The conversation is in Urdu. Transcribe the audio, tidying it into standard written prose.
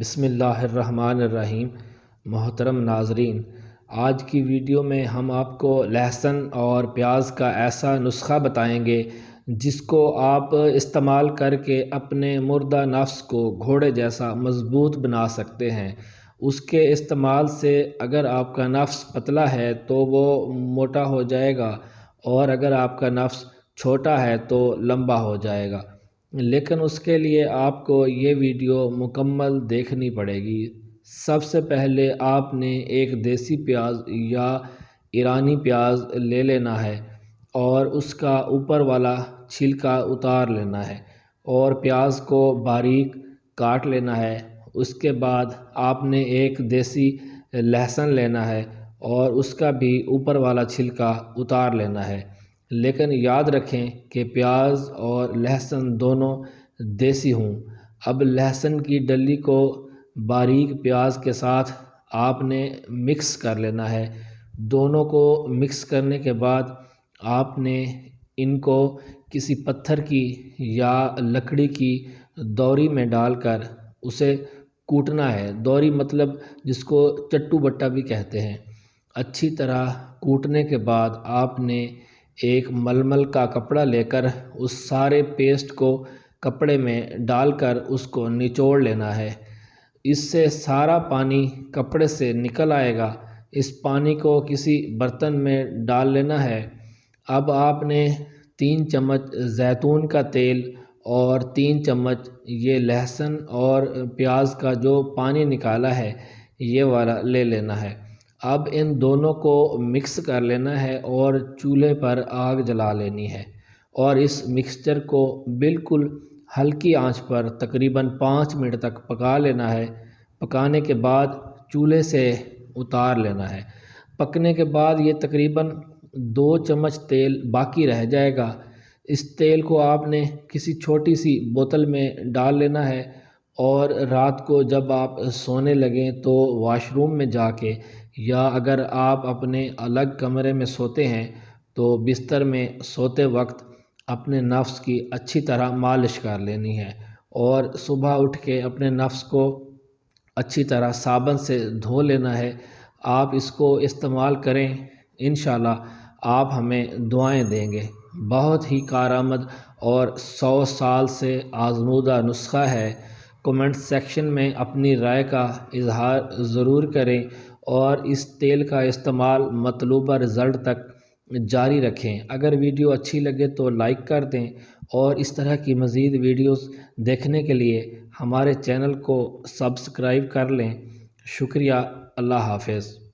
بسم اللہ الرحمن الرحیم۔ محترم ناظرین، آج کی ویڈیو میں ہم آپ کو لہسن اور پیاز کا ایسا نسخہ بتائیں گے جس کو آپ استعمال کر کے اپنے مردہ نفس کو گھوڑے جیسا مضبوط بنا سکتے ہیں۔ اس کے استعمال سے اگر آپ کا نفس پتلا ہے تو وہ موٹا ہو جائے گا، اور اگر آپ کا نفس چھوٹا ہے تو لمبا ہو جائے گا۔ لیکن اس کے لیے آپ کو یہ ویڈیو مکمل دیکھنی پڑے گی۔ سب سے پہلے آپ نے ایک دیسی پیاز یا ایرانی پیاز لے لینا ہے اور اس کا اوپر والا چھلکا اتار لینا ہے اور پیاز کو باریک کاٹ لینا ہے۔ اس کے بعد آپ نے ایک دیسی لہسن لینا ہے اور اس کا بھی اوپر والا چھلکا اتار لینا ہے۔ لیکن یاد رکھیں کہ پیاز اور لہسن دونوں دیسی ہوں۔ اب لہسن کی ڈلی کو باریک پیاز کے ساتھ آپ نے مکس کر لینا ہے۔ دونوں کو مکس کرنے کے بعد آپ نے ان کو کسی پتھر کی یا لکڑی کی دوری میں ڈال کر اسے کوٹنا ہے۔ دوری مطلب جس کو چٹو بٹا بھی کہتے ہیں۔ اچھی طرح کوٹنے کے بعد آپ نے ایک ململ کا کپڑا لے کر اس سارے پیسٹ کو کپڑے میں ڈال کر اس کو نچوڑ لینا ہے۔ اس سے سارا پانی کپڑے سے نکل آئے گا۔ اس پانی کو کسی برتن میں ڈال لینا ہے۔ اب آپ نے 3 چمچ زیتون کا تیل اور 3 چمچ یہ لہسن اور پیاز کا جو پانی نکالا ہے یہ والا لے لینا ہے۔ اب ان دونوں کو مکس کر لینا ہے اور چولہے پر آگ جلا لینی ہے اور اس مکسچر کو بالکل ہلکی آنچ پر تقریباً 5 منٹ تک پکا لینا ہے۔ پکانے کے بعد چولہے سے اتار لینا ہے۔ پکنے کے بعد یہ تقریباً 2 چمچ تیل باقی رہ جائے گا۔ اس تیل کو آپ نے کسی چھوٹی سی بوتل میں ڈال لینا ہے اور رات کو جب آپ سونے لگیں تو واش روم میں جا کے، یا اگر آپ اپنے الگ کمرے میں سوتے ہیں تو بستر میں سوتے وقت اپنے نفس کی اچھی طرح مالش کر لینی ہے اور صبح اٹھ کے اپنے نفس کو اچھی طرح صابن سے دھو لینا ہے۔ آپ اس کو استعمال کریں، انشاءاللہ آپ ہمیں دعائیں دیں گے۔ بہت ہی کارآمد اور 100 سال سے آزمودہ نسخہ ہے۔ کمنٹ سیکشن میں اپنی رائے کا اظہار ضرور کریں اور اس تیل کا استعمال مطلوبہ رزلٹ تک جاری رکھیں۔ اگر ویڈیو اچھی لگے تو لائک کر دیں اور اس طرح کی مزید ویڈیوز دیکھنے کے لیے ہمارے چینل کو سبسکرائب کر لیں۔ شکریہ۔ اللہ حافظ۔